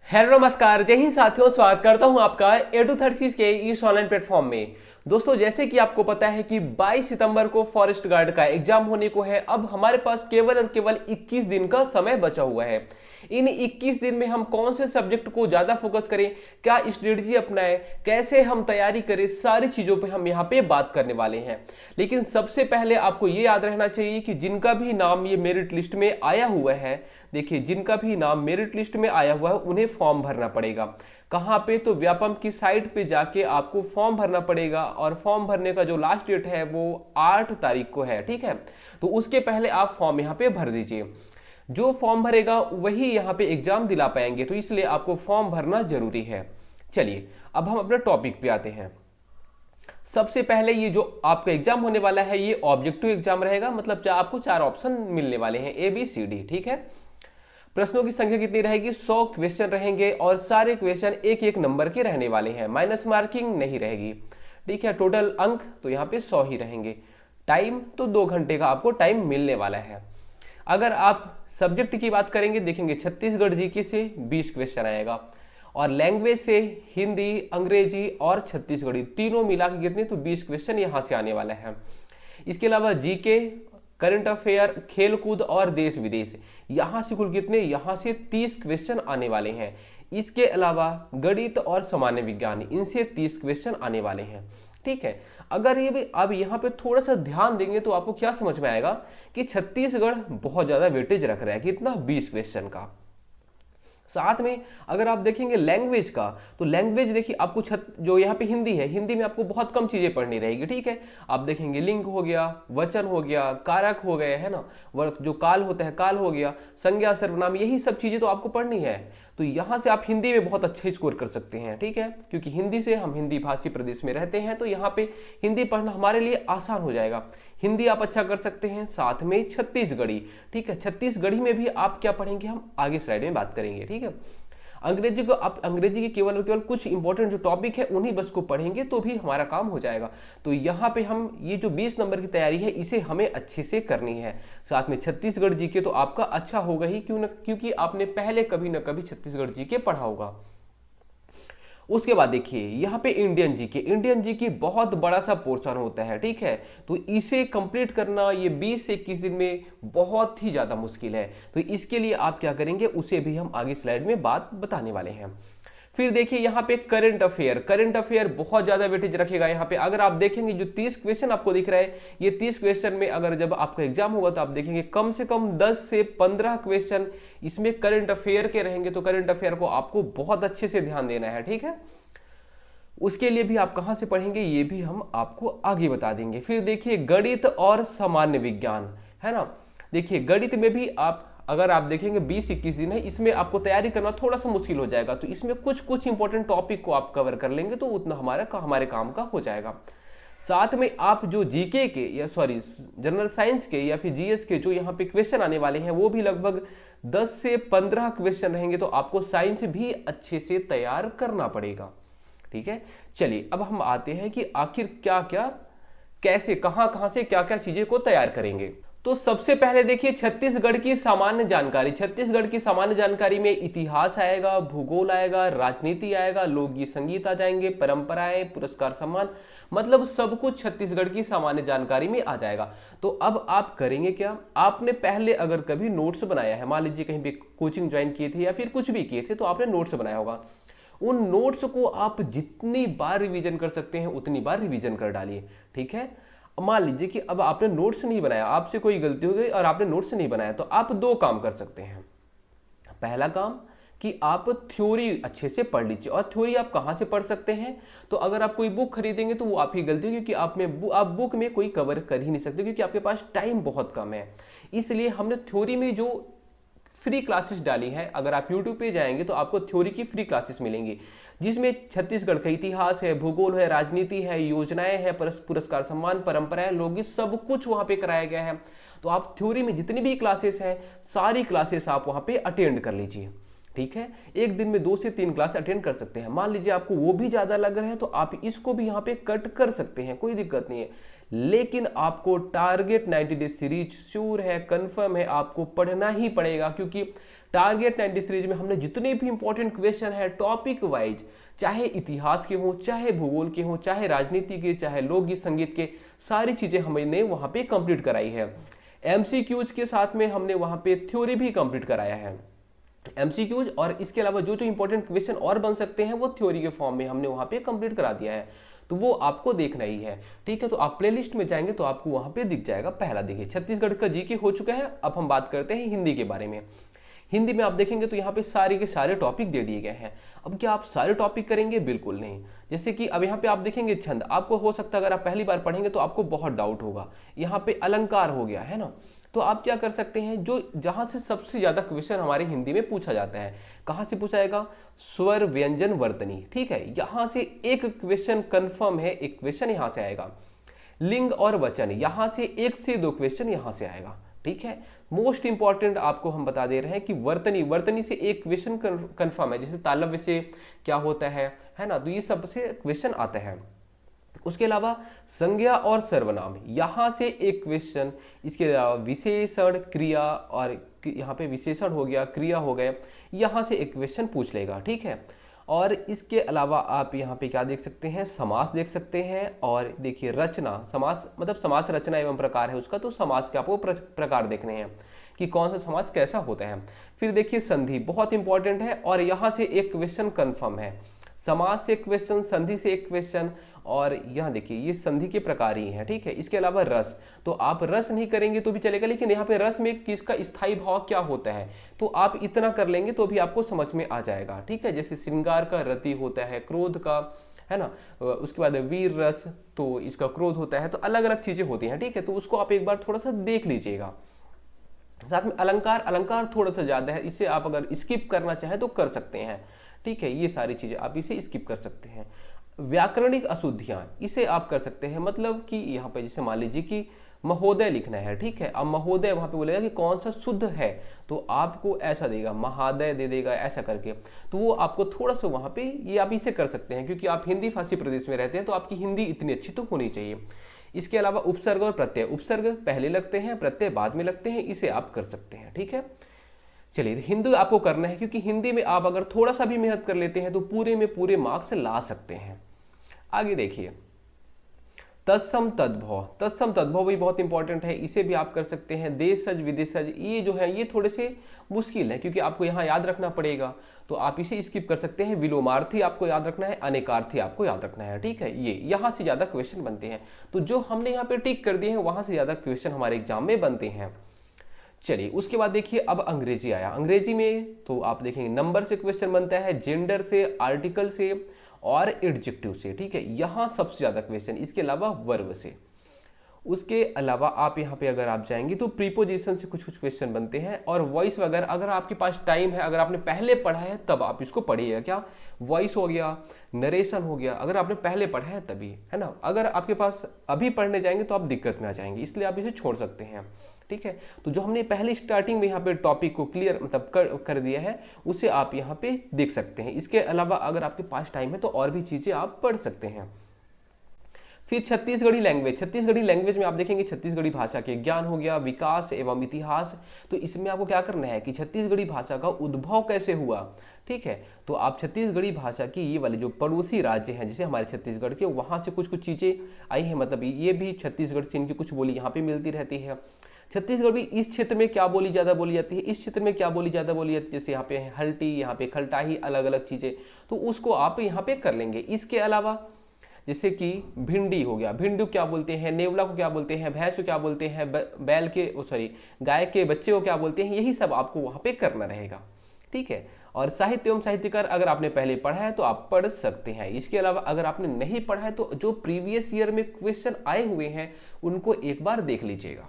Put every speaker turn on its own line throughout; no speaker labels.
Hello नमस्कार, जय हिंद साथियों। स्वागत करता हूं आपका एडू थर्सीज के इस ऑनलाइन प्लेटफॉर्म में। दोस्तों, जैसे कि आपको पता है कि 22 सितंबर को फॉरेस्ट गार्ड का एग्जाम होने को है। अब हमारे पास केवल और केवल 21 दिन का समय बचा हुआ है। इन 21 दिन में हम कौन से सब्जेक्ट को ज्यादा फोकस करें, क्या स्ट्रेटजी अपनाएं, कैसे हम तैयारी करें, सारी चीजों पे हम यहाँ पे बात करने वाले हैं। लेकिन सबसे पहले आपको ये याद रहना चाहिए कि जिनका भी नाम ये मेरिट लिस्ट में आया हुआ है, देखिए जिनका भी नाम मेरिट लिस्ट में आया हुआ है उन्हें फॉर्म भरना पड़ेगा। कहाँ पे? तो व्यापम की साइट पे जाके आपको फॉर्म भरना पड़ेगा और फॉर्म भरने का जो लास्ट डेट है वो 8 तारीख को है। ठीक है, तो उसके पहले आप फॉर्म यहाँ पे भर दीजिए। जो फॉर्म भरेगा वही यहाँ पे एग्जाम दिला पाएंगे, तो इसलिए आपको फॉर्म भरना जरूरी है। चलिए अब हम अपने टॉपिक पे आते हैं। सबसे पहले ये जो आपका एग्जाम होने वाला है ये ऑब्जेक्टिव एग्जाम रहेगा, मतलब आपको 4 ऑप्शन मिलने वाले हैं, ए बी सी डी। ठीक है, प्रश्नों की संख्या कितनी रहेगी? 100 क्वेश्चन रहेंगे और सारे क्वेश्चन एक एक नंबर के रहने वाले हैं, माइनस मार्किंग नहीं रहेगी। ठीक है, टोटल अंक तो यहाँ पे 100 ही रहेंगे। टाइम तो 2 घंटे का आपको टाइम मिलने वाला है। अगर आप सब्जेक्ट की बात करेंगे, देखेंगे छत्तीसगढ़ जीके से 20 क्वेश्चन आएगा और लैंग्वेज से हिंदी, अंग्रेजी और छत्तीसगढ़ी तीनों मिला के कितने? तो 20 क्वेश्चन यहाँ से आने वाला है। इसके अलावा जीके, करंट अफेयर, खेलकूद और देश विदेश, यहाँ से कुल कितने? यहाँ से 30 क्वेश्चन आने वाले हैं। इसके अलावा गणित और सामान्य विज्ञान, इनसे 30 क्वेश्चन आने वाले हैं। ठीक है, अगर ये भी अब यहाँ पे थोड़ा सा ध्यान देंगे तो आपको क्या समझ में आएगा कि छत्तीसगढ़ बहुत ज्यादा वेटेज रख रहा है, कितना? 20 क्वेश्चन का। साथ में अगर आप देखेंगे लैंग्वेज का, तो लैंग्वेज देखिए आपको जो यहाँ पे हिंदी है, हिंदी में आपको बहुत कम चीजें पढ़नी रहेगी। ठीक है, आप देखेंगे लिंग हो गया, वचन हो गया, कारक हो गए, है ना, जो काल होता है काल हो गया, संज्ञा, सर्वनाम, यही सब चीजें तो आपको पढ़नी है। तो यहाँ से आप हिंदी में बहुत अच्छा स्कोर कर सकते हैं। ठीक है, क्योंकि हिंदी से हम हिंदी भाषी प्रदेश में रहते हैं, तो यहाँ पे हिंदी पढ़ना हमारे लिए आसान हो जाएगा। हिंदी आप अच्छा कर सकते हैं, साथ में छत्तीसगढ़ी। ठीक है, छत्तीसगढ़ी में भी आप क्या पढ़ेंगे हम आगे स्लाइड में बात करेंगे। ठीक है, अंग्रेजी को आप अंग्रेजी के केवल और केवल कुछ इंपॉर्टेंट जो टॉपिक है उन्हीं बस को पढ़ेंगे तो भी हमारा काम हो जाएगा। तो यहाँ पे हम ये जो 20 नंबर की तैयारी है इसे हमें अच्छे से करनी है। साथ में छत्तीसगढ़ जीके तो आपका अच्छा होगा ही, क्योंकि आपने पहले कभी ना कभी छत्तीसगढ़ जीके पढ़ा होगा। उसके बाद देखिए यहाँ पे इंडियन जीके बहुत बड़ा सा पोर्शन होता है। ठीक है, तो इसे कंप्लीट करना ये 20 से 21 दिन में बहुत ही ज्यादा मुश्किल है। तो इसके लिए आप क्या करेंगे उसे भी हम आगे स्लाइड में बात बताने वाले हैं। फिर देखिए यहाँ पे करंट अफेयर बहुत ज्यादा वेटेज रखेगा। यहाँ पे अगर आप देखेंगे जो 30 क्वेश्चन आपको दिख रहा है, ये 30 क्वेश्चन में अगर जब आपका एग्जाम होगा तो आप देखेंगे कम से कम 10 से 15 क्वेश्चन इसमें करंट अफेयर के रहेंगे। तो करंट अफेयर को आपको बहुत अच्छे से ध्यान देना है। ठीक है, उसके लिए भी आप कहां से पढ़ेंगे ये भी हम आपको आगे बता देंगे। फिर देखिए गणित और सामान्य विज्ञान, है ना। देखिए गणित में भी आप अगर आप देखेंगे 20-21 दिन है, इसमें आपको तैयारी करना थोड़ा सा मुश्किल हो जाएगा। तो इसमें कुछ इंपॉर्टेंट टॉपिक को आप कवर कर लेंगे तो उतना हमारे काम का हो जाएगा। साथ में आप जो जीके के या जनरल साइंस के या फिर जीएस के जो यहाँ पे क्वेश्चन आने वाले हैं वो भी लगभग 10 से 15 क्वेश्चन रहेंगे। तो आपको साइंस भी अच्छे से तैयार करना पड़ेगा। ठीक है, चलिए अब हम आते हैं कि आखिर क्या क्या, कैसे, कहां से क्या क्या चीजें को तैयार करेंगे। तो सबसे पहले देखिए छत्तीसगढ़ की सामान्य जानकारी। छत्तीसगढ़ की सामान्य जानकारी में इतिहास आएगा, भूगोल आएगा, राजनीति आएगा, लोकगीत संगीत आ जाएंगे, परंपराएं, पुरस्कार, सम्मान, मतलब सब कुछ छत्तीसगढ़ की सामान्य जानकारी में आ जाएगा। तो अब आप करेंगे क्या? आपने पहले अगर कभी नोट्स बनाया है, मान लीजिए कहीं पे कोचिंग ज्वाइन किए थे या फिर कुछ भी किए थे, तो आपने नोट्स बनाया होगा। उन नोट्स को आप जितनी बार रिवीजन कर सकते हैं उतनी बार रिवीजन कर डालिए। ठीक है, मान लीजिए कि अब आपने नोट्स नहीं बनाया, आपसे कोई गलती हो गई और आपने नोट्स नहीं बनाया, तो आप 2 काम कर सकते हैं। पहला काम कि आप थ्योरी अच्छे से पढ़ लीजिए। और थ्योरी आप कहाँ से पढ़ सकते हैं? तो अगर आप कोई बुक खरीदेंगे तो वो आपकी गलती है, क्योंकि आप बुक में कोई कवर कर ही नहीं सकते, क्योंकि आपके पास टाइम बहुत कम है। इसलिए हमने थ्योरी में जो फ्री क्लासेस डाली है, अगर आप YouTube पे जाएंगे तो आपको थ्योरी की फ्री क्लासेस मिलेंगी, जिसमें छत्तीसगढ़ का इतिहास है, भूगोल है, राजनीति है, योजनाएं है, पुरस्कार, सम्मान, परंपराएं, लोकगीत, सब कुछ वहां पे कराया गया है। तो आप थ्योरी में जितनी भी क्लासेस हैं सारी क्लासेस आप वहां पे अटेंड कर लीजिए। ठीक है, एक दिन में 2 से 3 क्लास अटेंड कर सकते हैं। मान लीजिए आपको वो भी ज्यादा लग रहा है तो आप इसको भी यहाँ पे कट कर सकते हैं, कोई दिक्कत नहीं है। लेकिन आपको टारगेट 90 डे सीरीज श्योर है, कंफर्म है, आपको पढ़ना ही पड़ेगा, क्योंकि टारगेट 90 सीरीज में हमने जितने भी इंपॉर्टेंट क्वेश्चन है टॉपिक वाइज, चाहे इतिहास के हों, चाहे भूगोल के हों, चाहे राजनीति के, चाहे लोकगीत संगीत के, सारी चीजें हमने वहां पे कंप्लीट कराई है। एमसीक्यूज के साथ में हमने वहां पे थ्योरी भी कंप्लीट कराया है। एमसीक्यूज और इसके अलावा जो जो इंपॉर्टेंट क्वेश्चन और बन सकते हैं वो थ्योरी के फॉर्म में हमने वहां पे कंप्लीट करा दिया है, तो वो आपको देखना ही है। ठीक है, तो आप प्लेलिस्ट में जाएंगे तो आपको वहां पे दिख जाएगा। पहला देखिए छत्तीसगढ़ का जीके हो चुका है। अब हम बात करते हैं हिंदी के बारे में। हिंदी में आप देखेंगे तो यहाँ पे सारे के सारे टॉपिक दे दिए गए हैं। अब क्या आप सारे टॉपिक करेंगे? बिल्कुल नहीं। जैसे कि अब यहाँ पे आप देखेंगे छंद, आपको हो सकता है अगर आप पहली बार पढ़ेंगे तो आपको बहुत डाउट होगा। यहाँ पे अलंकार हो गया है ना, तो आप क्या कर सकते हैं, जो जहां से सबसे ज्यादा क्वेश्चन हमारे हिंदी में पूछा जाता है, कहां से पूछा जाएगा? स्वर, व्यंजन, वर्तनी। ठीक है, यहां से एक क्वेश्चन कंफर्म है, एक क्वेश्चन यहां से आएगा। लिंग और वचन, यहां से 1 से 2 क्वेश्चन यहां से आएगा। ठीक है, मोस्ट इंपॉर्टेंट आपको हम बता दे रहे हैं कि वर्तनी, वर्तनी से एक क्वेश्चन कंफर्म है। जैसे तालव्य से क्या होता है ना, तो ये सब से क्वेश्चन आता है। उसके अलावा संज्ञा और सर्वनाम, यहां से एक क्वेश्चन। इसके अलावा विशेषण, क्रिया, और यहाँ पे विशेषण हो गया, क्रिया हो गए, यहां से एक क्वेश्चन पूछ लेगा। ठीक है, और इसके अलावा आप यहाँ पे क्या देख सकते हैं? समास देख सकते हैं। और देखिए रचना, समास मतलब समास रचना एवं प्रकार है उसका, तो समास के आपको प्रकार देखने हैं कि कौन सा समास कैसा होता है। फिर देखिए संधि बहुत इंपॉर्टेंट है, और यहाँ से एक क्वेश्चन कंफर्म है। समास से एक क्वेश्चन, संधि से एक क्वेश्चन, और यहाँ देखिए ये संधि के प्रकार ही हैं। ठीक है, इसके अलावा रस, तो आप रस नहीं करेंगे तो भी चलेगा, लेकिन यहाँ पे रस में किसका स्थायी भाव क्या होता है, तो आप इतना कर लेंगे तो भी आपको समझ में आ जाएगा। ठीक है, जैसे श्रृंगार का रति होता है, क्रोध का, है ना, उसके बाद वीर रस, तो इसका क्रोध होता है, तो अलग अलग चीजें होती हैं। ठीक है, तो उसको आप एक बार थोड़ा सा देख लीजिएगा। साथ में अलंकार, अलंकार थोड़ा सा ज्यादा है, इसे आप अगर स्किप करना चाहें तो कर सकते हैं। ठीक है, ये सारी चीजें आप इसे स्किप कर सकते हैं। व्याकरणिक अशुद्धियां, इसे आप कर सकते हैं, मतलब कि यहाँ पे जैसे मान लीजिए कि महोदय लिखना है। ठीक है, अब महोदय वहां पे बोलेगा कि कौन सा शुद्ध है, तो आपको ऐसा देगा, महादय दे देगा ऐसा करके, तो वो आपको थोड़ा सा वहां पे ये आप इसे कर सकते हैं, क्योंकि आप हिंदी फारसी प्रदेश में रहते हैं तो आपकी हिंदी इतनी अच्छी तो होनी चाहिए। इसके अलावा उपसर्ग और प्रत्यय, उपसर्ग पहले लगते हैं, प्रत्यय बाद में लगते हैं, इसे आप कर सकते हैं। ठीक है, चलिए हिंदी आपको करना है, क्योंकि हिंदी में आप अगर थोड़ा सा भी मेहनत कर लेते हैं तो पूरे में पूरे मार्क्स ला सकते हैं। आगे देखिए तत्सम तद्भव, तत्सम तद्भव भी बहुत इंपॉर्टेंट है, इसे भी आप कर सकते हैं। देशज विदेशज, ये जो है ये थोड़े से मुश्किल है, क्योंकि आपको यहाँ याद रखना पड़ेगा, तो आप इसे स्किप कर सकते हैं। विलोमार्थी आपको याद रखना है, अनेकार्थी आपको याद रखना है। ठीक है, ये यहाँ से ज्यादा क्वेश्चन बनते हैं, तो जो हमने यहाँ पे टिक कर दिए हैं वहां से ज्यादा क्वेश्चन हमारे एग्जाम में बनते हैं। चलिए उसके बाद देखिए अब अंग्रेजी आया। अंग्रेजी में तो आप देखेंगे नंबर से क्वेश्चन बनता है, जेंडर से, आर्टिकल से और एडजेक्टिव से। ठीक है, यहां सबसे ज्यादा क्वेश्चन, इसके अलावा वर्ब से। उसके अलावा आप यहाँ पे अगर आप जाएंगे तो प्रीपोजिशन से कुछ कुछ क्वेश्चन बनते हैं, और वॉइस वगैरह अगर आपके पास टाइम है, अगर आपने पहले पढ़ा है तब आप इसको पढ़िएगा। क्या वॉइस हो गया, नरेशन हो गया, अगर आपने पहले पढ़ा है तभी, है ना। अगर आपके पास अभी पढ़ने जाएंगे तो आप दिक्कत में आ जाएंगे, इसलिए आप इसे छोड़ सकते हैं। ठीक है, तो जो हमने पहले स्टार्टिंग में यहाँ पे टॉपिक को क्लियर मतलब कर दिया है, उसे आप यहाँ पे देख सकते हैं। इसके अलावा अगर आपके पास टाइम है तो और भी चीजें आप पढ़ सकते हैं। फिर छत्तीसगढ़ी लैंग्वेज, छत्तीसगढ़ी लैंग्वेज में आप देखेंगे छत्तीसगढ़ी भाषा के ज्ञान हो गया, विकास एवं इतिहास। तो इसमें आपको क्या करना है कि छत्तीसगढ़ी भाषा का उद्भव कैसे हुआ। ठीक है, तो आप छत्तीसगढ़ी भाषा की ये वाले जो पड़ोसी राज्य हैं जैसे हमारे छत्तीसगढ़ के, वहाँ से कुछ कुछ चीज़ें आई हैं, मतलब ये भी छत्तीसगढ़ से इनकी कुछ बोली यहाँ पे मिलती रहती है। छत्तीसगढ़ भी इस क्षेत्र में क्या बोली ज़्यादा बोली जाती है, इस क्षेत्र में क्या बोली ज़्यादा बोली जाती है, जैसे यहाँ पे हल्टी, यहाँ पे खलटाही, अलग अलग चीज़ें, तो उसको आप यहाँ पे कर लेंगे। इसके अलावा जैसे कि भिंडी हो गया, भिंडू क्या बोलते हैं, नेवला को क्या बोलते हैं, भैंस को क्या बोलते हैं, बैल के गाय के बच्चे को क्या बोलते हैं, यही सब आपको वहाँ पे करना रहेगा। ठीक है, और साहित्य एवं साहित्यकार अगर आपने पहले पढ़ा है तो आप पढ़ सकते हैं। इसके अलावा अगर आपने नहीं पढ़ा है तो जो प्रीवियस ईयर में क्वेश्चन आए हुए हैं उनको एक बार देख लीजिएगा।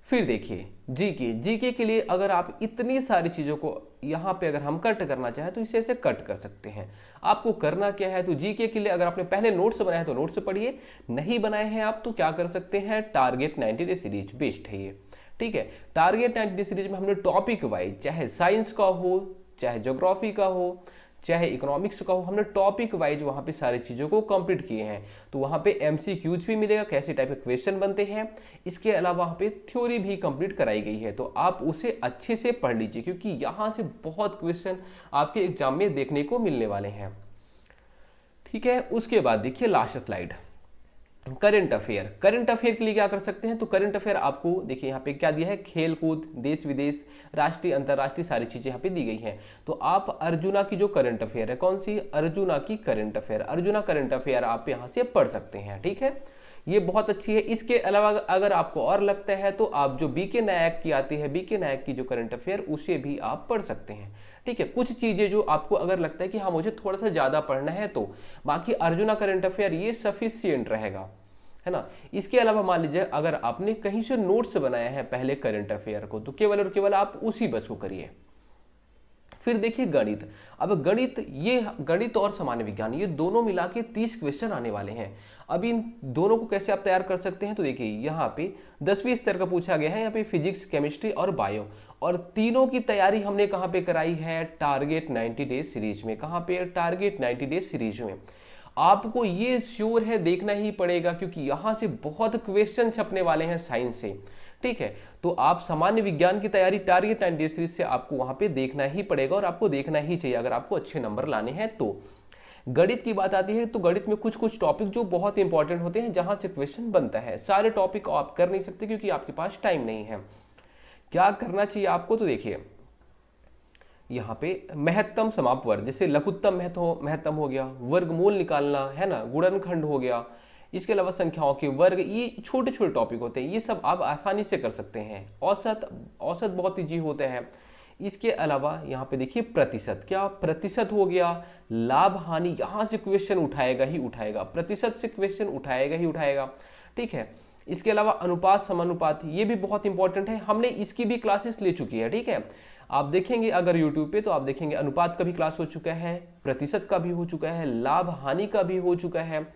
फिर देखिए जीके, जीके के लिए अगर आप इतनी सारी चीज़ों को यहाँ पे अगर हम कट करना चाहें तो इसे ऐसे कट कर सकते हैं। आपको करना क्या है, तो जीके के लिए अगर आपने पहले नोट्स बनाए तो नोट्स पढ़िए, नहीं बनाए हैं आप तो क्या कर सकते हैं, टारगेट 90 डे सीरीज बेस्ट है ये। ठीक है, टारगेट 90 डे सीरीज में हमने टॉपिक वाइज, चाहे साइंस का हो, चाहे ज्योग्राफी का हो, चाहे इकोनॉमिक्स का हो, हमने टॉपिक वाइज वहाँ पे सारी चीज़ों को कंप्लीट किए हैं। तो वहाँ पे MCQs भी मिलेगा, कैसे टाइप के क्वेश्चन बनते हैं। इसके अलावा वहाँ पे थ्योरी भी कंप्लीट कराई गई है, तो आप उसे अच्छे से पढ़ लीजिए, क्योंकि यहाँ से बहुत क्वेश्चन आपके एग्जाम में देखने को मिलने वाले हैं। ठीक है, उसके बाद देखिए last slide, current affair. Current affair के लिए क्या कर सकते हैं, तो करंट अफेयर आपको देखिए यहाँ पे क्या दिया है, खेल कूद, देश विदेश, राष्ट्रीय अंतर्राष्ट्रीय सारी चीजें यहाँ पे दी गई हैं। तो आप अर्जुना की जो करंट अफेयर है, कौन सी, अर्जुना की current affair, arjuna current affair आप यहाँ से पढ़ सकते हैं। ठीक है, ये बहुत अच्छी है। इसके अलावा अगर आपको और लगता है तो आप जो BK नायक की आती है, BK नायक की जो करंट अफेयर, उसे भी आप पढ़ सकते हैं। ठीक है, कुछ चीजें जो आपको अगर लगता है कि हाँ मुझे थोड़ा सा ज्यादा पढ़ना है, तो बाकी अर्जुना करंट अफेयर ये सफिशियंट रहेगा, है ना। इसके अलावा मान लीजिए अगर आपने कहीं से नोट्स बनाया है पहले करंट अफेयर को, तो केवल और केवल आप उसी बस को करिए। फिर देखिए गणित। अब गणित, ये गणित और सामान्य विज्ञान, ये दोनों मिला के 30 क्वेश्चन आने वाले हैं। अब इन दोनों को कैसे आप तैयार कर सकते हैं, तो देखिए यहाँ पे 10वीं स्तर का पूछा गया है, यहाँ पे फिजिक्स, केमिस्ट्री और बायो, और तीनों की तैयारी हमने कहाँ पे कराई है, टारगेट 90 डेज सीरीज में। कहाँ पे, टारगेट 90 डेज सीरीज में। आपको ये श्योर है देखना ही पड़ेगा, क्योंकि यहाँ से बहुत क्वेश्चन छपने वाले हैं साइंस से। ठीक है, तो आप सामान्य विज्ञान की तैयारी टारगेट 90 सीरीज से आपको वहां पे देखना ही पड़ेगा, और आपको देखना ही चाहिए अगर आपको अच्छे नंबर लाने हैं तो। गणित की बात आती है तो गणित में कुछ कुछ टॉपिक जो बहुत इंपॉर्टेंट होते हैं, जहां से क्वेश्चन बनता है। सारे टॉपिक आप कर नहीं सकते क्योंकि आपके पास टाइम नहीं है। क्या करना चाहिए आपको, तो देखिए यहाँ पे महत्तम समाप्त वर्ग, जैसे लघुत्तम महत्तम हो गया, वर्गमूल निकालना है ना, गुणनखंड हो गया, इसके अलावा संख्याओं के वर्ग, ये छोटे छोटे टॉपिक होते हैं, ये सब आप आसानी से कर सकते हैं। औसत बहुत ईजी होता है। इसके अलावा यहाँ पे देखिए प्रतिशत, क्या प्रतिशत हो गया, लाभ हानि, यहाँ से क्वेश्चन उठाएगा ही उठाएगा, प्रतिशत से क्वेश्चन उठाएगा ही उठाएगा। ठीक है, इसके अलावा अनुपात समानुपात, ये भी बहुत इंपॉर्टेंट है, हमने इसकी भी क्लासेस ले चुकी है। ठीक है, आप देखेंगे अगर YouTube पे तो आप देखेंगे अनुपात का भी क्लास हो चुका है, प्रतिशत का भी हो चुका है, लाभ हानि का भी हो चुका है।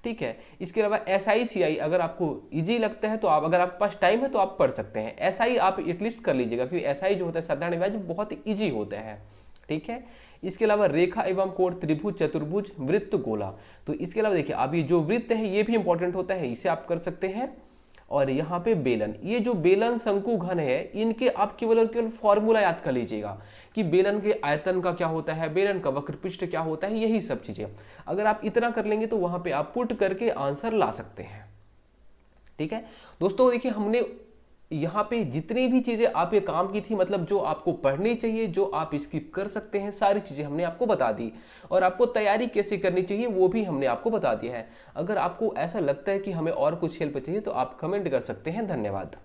ठीक है, इसके अलावा SI CI अगर आपको इजी लगता है तो आप, अगर आपके पास टाइम है तो आप पढ़ सकते हैं। SI आप एटलीस्ट कर लीजिएगा, क्योंकि SI जो होता है साधारण ब्याज बहुत ईजी होता है। ठीक है, इसके अलावा रेखा एवं कोण, त्रिभुज, चतुर्भुज, वृत्त, गोला, तो इसके अलावा देखिए अब ये जो वृत्त है ये भी इंपॉर्टेंट होता है, इसे आप कर सकते हैं। और यहाँ पे बेलन, ये जो बेलन शंकु घन है, इनके आप केवल और केवल फॉर्मूला याद कर लीजिएगा कि बेलन के आयतन का क्या होता है, बेलन का वक्र पृष्ठ क्या होता है, यही सब चीजें अगर आप इतना कर लेंगे तो वहां पे आप पुट करके आंसर ला सकते हैं। ठीक है दोस्तों, देखिए हमने यहाँ पे जितनी भी चीजें आप ये काम की थी, मतलब जो आपको पढ़नी चाहिए, जो आप स्किप कर सकते हैं, सारी चीजें हमने आपको बता दी, और आपको तैयारी कैसे करनी चाहिए वो भी हमने आपको बता दिया है। अगर आपको ऐसा लगता है कि हमें और कुछ हेल्प चाहिए तो आप कमेंट कर सकते हैं। धन्यवाद।